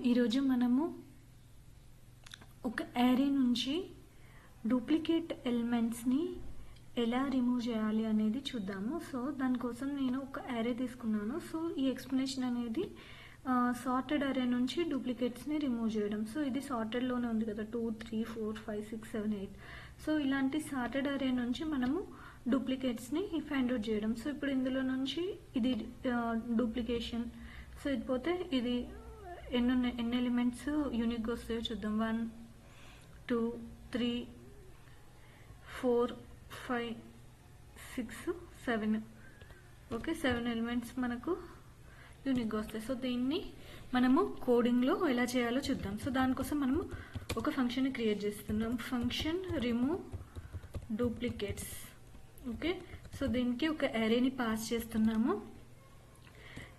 ఈరోజు మనము ఒక యారీ నుంచి డూప్లికేట్ ఎలిమెంట్స్ని ఎలా రిమూవ్ చేయాలి అనేది చూద్దాము. సో దానికోసం నేను ఒక యారీ తీసుకున్నాను. సో ఈ ఎక్స్ప్లెనేషన్ అనేది సార్టెడ్ అరే నుంచి డూప్లికేట్స్ని రిమూవ్ చేయడం. సో ఇది సార్టెడ్లోనే ఉంది కదా, 2 3 4 5 6 7 8. సో ఇలాంటి సార్టెడ్ అరే నుంచి మనము డూప్లికేట్స్ని ఫైండ్ అవుట్ చేయడం. సో ఇప్పుడు ఇందులో నుంచి ఇది డూప్లికేషన్. సో ఇది పోతే ఇది ఎన్ని ఎలిమెంట్స్ యూనిక్గా వస్తాయో చూద్దాం. 1 2 3 4 5 6 7. ఓకే, 7 ఎలిమెంట్స్ మనకు యూనిక్గా వస్తాయి. సో దీన్ని మనము కోడింగ్లో ఎలా చేయాలో చూద్దాం. సో దానికోసం మనము ఒక ఫంక్షన్ని క్రియేట్ చేస్తున్నాం. Function remove duplicates. Okay, so దీనికి ఒక అరేని పాస్ చేస్తున్నాము.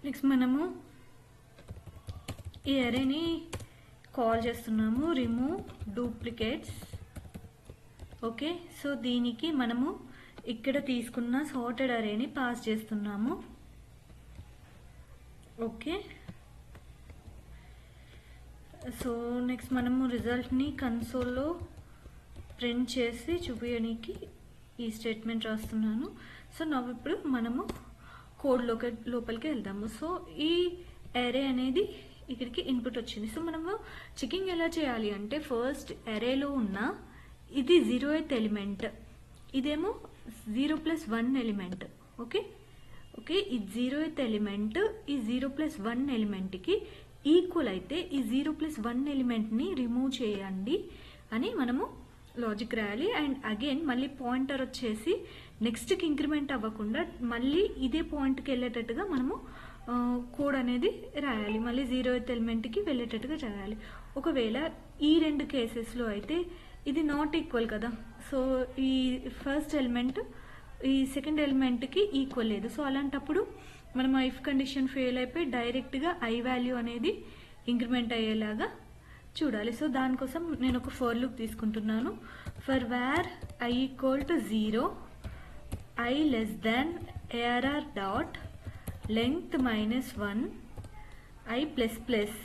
నెక్స్ట్ మనము ఈ అరేని కాల్ చేస్తున్నాము రిమూవ్ డూప్లికేట్స్. ఓకే, సో దీనికి మనము ఇక్కడ తీసుకున్న సార్టెడ్ అరేని పాస్ చేస్తున్నాము. ఓకే, సో నెక్స్ట్ మనము రిజల్ట్ని కన్సోల్లో ప్రింట్ చేసి చూపించడానికి ఈ స్టేట్మెంట్ రాస్తున్నాను. సో నవ్వు ఇప్పుడు మనము కోడ్ లోపలికి వెళ్దాము. సో ఈ అరే అనేది ఇక్కడికి ఇన్పుట్ వచ్చింది. సో మనము చెకింగ్ ఎలా చేయాలి అంటే, ఫస్ట్ అరేలో ఉన్న ఇది 0th ఎలిమెంట్, ఇదేమో 0+1 ఎలిమెంట్. ఓకే ఓకే, ఈ 0th ఎలిమెంట్ ఈ 0+1 ఎలిమెంట్కి ఈక్వల్ అయితే ఈ 0+1 ఎలిమెంట్ని రిమూవ్ చేయండి అని మనము లాజిక్ రాయాలి. అండ్ అగైన్ మళ్ళీ పాయింటర్ వచ్చేసి నెక్స్ట్కి ఇంక్రిమెంట్ అవ్వకుండా మళ్ళీ ఇదే పాయింట్కి వెళ్ళేటట్టుగా మనము కోడ్ అనేది రాయాలి. మళ్ళీ 0th ఎలిమెంట్కి వెళ్ళేటట్టుగా రాయాలి. ఒకవేళ ఈ రెండు కేసెస్లో అయితే ఇది నాట్ ఈక్వల్ కదా, సో ఈ ఫస్ట్ ఎలిమెంట్ ఈ సెకండ్ ఎలిమెంట్కి ఈక్వల్ లేదు. సో అలాంటప్పుడు మనం ఇఫ్ కండిషన్ ఫెయిల్ అయిపోయి డైరెక్ట్గా ఐ వాల్యూ అనేది ఇంక్రిమెంట్ అయ్యేలాగా చూడాలి. సో దానికోసం నేను ఒక ఫర్ లూప్ తీసుకుంటున్నాను. For where I equal to 0 I less than ARR dot length -1 I plus plus.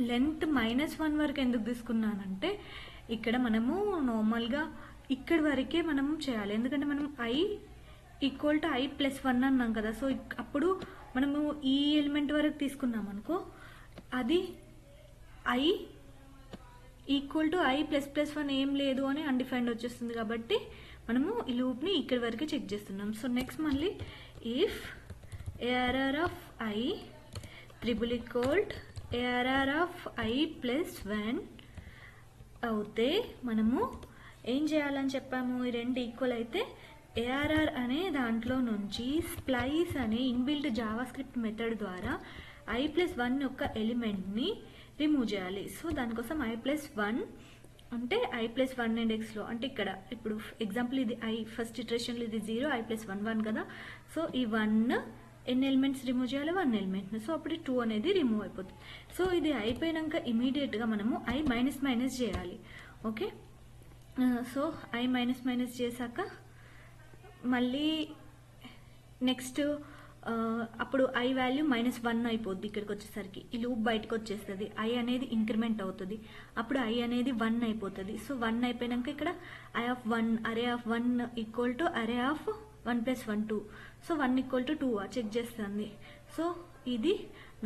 Length -1 వరకు ఎందుకు తీసుకున్నానంటే, ఇక్కడ మనము నార్మల్గా ఇక్కడి వరకే మనం చేయాలి. ఎందుకంటే మనం ఐ ఈక్వల్ టు i+1 అన్నాం కదా. సో అప్పుడు మనము ఈ ఎలిమెంట్ వరకు తీసుకున్నాం అనుకో, అది ఐ ఈక్వల్ టు i++1 ఏం లేదు అని అన్డిఫైన్డ్ వచ్చేస్తుంది. కాబట్టి మనము ఈ లూప్ని ఇక్కడి వరకే చెక్ చేస్తున్నాం. సో నెక్స్ట్ మళ్ళీ if ARR of I triple equal ARR of i+1 అవుతే మనము ఏం చేయాలని చెప్పాము, ఈ రెండు ఈక్వల్ అయితే ARR అనే దాంట్లో నుంచి స్ప్లైస్ అనే ఇన్బిల్ట్ జావాస్క్రిప్ట్ మెథడ్ ద్వారా i+1 యొక్క ఎలిమెంట్ని రిమూవ్ చేయాలి. సో దానికోసం i+1 అంటే i+1 ఇండెక్స్లో, అంటే ఇక్కడ ఇప్పుడు ఎగ్జాంపుల్ ఇది i ఫస్ట్ ఇటరేషన్లో ఇది 0 i+1 1 కదా. సో ఈ 1 ఎన్ని ఎలిమెంట్స్ రిమూవ్ చేయాలి, 1 ఎలిమెంట్. సో అప్పుడు 2 అనేది రిమూవ్ అయిపోతుంది. సో ఇది అయిపోయాక ఇమీడియట్గా మనము i మైనస్ చేయాలి. ఓకే, సో i మైనస్ చేశాక మళ్ళీ నెక్స్ట్ అప్పుడు i వాల్యూ -1 అయిపోద్ది. ఇక్కడికి వచ్చేసరికి ఈ లూప్ బయటకు వచ్చేస్తుంది. i అనేది ఇంక్రిమెంట్ అవుతుంది. అప్పుడు i అనేది 1 అయిపోతుంది. సో 1 అయిపోయాక ఇక్కడ i(1) array of 1 equal to array of 1+1 2. So 1 equal to 2 check చేస్తుంది. సో ఇది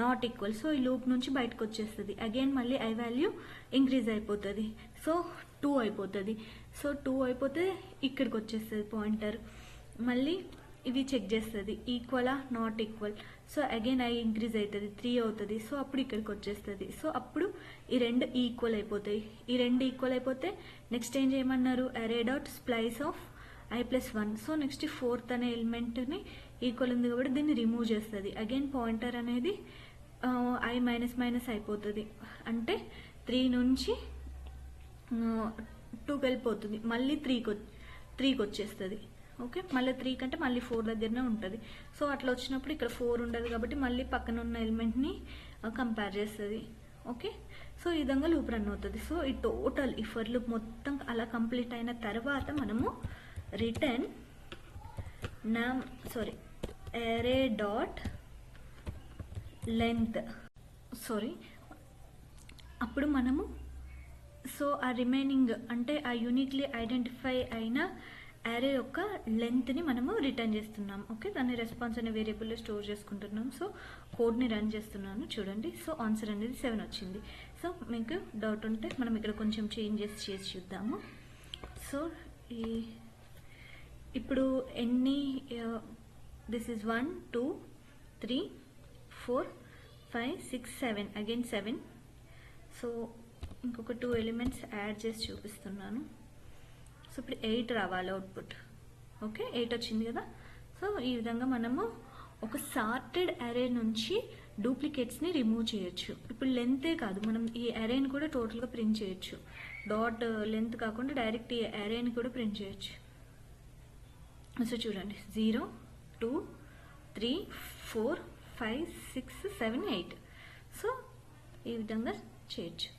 నాట్ ఈక్వల్. సో ఈ లూప్ నుంచి బయటకు వచ్చేస్తుంది. అగైన్ మళ్ళీ i వాల్యూ ఇంక్రీజ్ అయిపోతుంది. సో 2 అయిపోతుంది. సో 2 అయిపోతే ఇక్కడికి వచ్చేస్తుంది పాయింటర్. మళ్ళీ ఇది చెక్ చేస్తుంది ఈక్వలా not equal. So again i increase అవుతుంది, 3 అవుతుంది. సో అప్పుడు ఇక్కడికి వచ్చేస్తుంది. సో అప్పుడు ఈ రెండు ఈక్వల్ అయిపోతాయి. ఈ రెండు ఈక్వల్ అయిపోతే నెక్స్ట్ ఏం చేయమన్నారు, అరే dot splice of i+1. So next 4th అనే ఎలిమెంట్ని ఈక్వల్ ఉంది కాబట్టి దీన్ని రిమూవ్ చేస్తుంది. అగైన్ పాయింటర్ అనేది i మైనస్ అయిపోతుంది. అంటే 3 నుంచి 2కి వెళ్ళిపోతుంది. మళ్ళీ 3కి వచ్చేస్తుంది. ఓకే, మళ్ళీ 3 కంటే మళ్ళీ 4 దగ్గరనే ఉంటుంది. సో అట్లా వచ్చినప్పుడు ఇక్కడ 4 ఉండదు కాబట్టి మళ్ళీ పక్కన ఉన్న ఎలిమెంట్ని కంపేర్ చేస్తుంది. ఓకే, సో ఈ విధంగా లూప్ రన్ అవుతుంది. సో ఈ టోటల్ ఈ ఫర్ లూప్ మొత్తం అలా కంప్లీట్ అయిన తర్వాత మనము రిటర్న్ array డాట్ లెంగ్త్ అప్పుడు మనము సో ఆ రిమైనింగ్ అంటే ఆ యూనిక్లీ ఐడెంటిఫై అయిన యారే యొక్క లెంత్ని మనము రిటర్న్ చేస్తున్నాం. ఓకే, దాన్ని రెస్పాన్స్ అనే వేరియబుల్లో స్టోర్ చేసుకుంటున్నాం. సో కోడ్ని రన్ చేస్తున్నాను చూడండి. సో ఆన్సర్ అనేది 7 వచ్చింది. సో మీకు డౌట్ ఉంటే మనం ఇక్కడ కొంచెం చేంజెస్ చేసి చూద్దాము. సో ఇప్పుడు ఎన్ని దిస్ ఈజ్ 1 2 3 4 5 6 7 అగైన్ 7. సో ఇంకొక 2 ఎలిమెంట్స్ యాడ్ చేసి చూపిస్తున్నాను. సో ఇప్పుడు 8 రావాలి అవుట్పుట్. ఓకే, 8 వచ్చింది కదా. సో ఈ విధంగా మనము ఒక సార్టెడ్ అరే నుంచి డూప్లికేట్స్ని రిమూవ్ చేయొచ్చు. ఇప్పుడు లెంతే కాదు, మనం ఈ అరేని కూడా టోటల్గా ప్రింట్ చేయొచ్చు. డాట్ లెంత్ కాకుండా డైరెక్ట్ ఈ అరేని కూడా ప్రింట్ చేయొచ్చు. సో చూడండి 0 2 3 4 5 6 7 8. సో ఈ విధంగా చేయొచ్చు.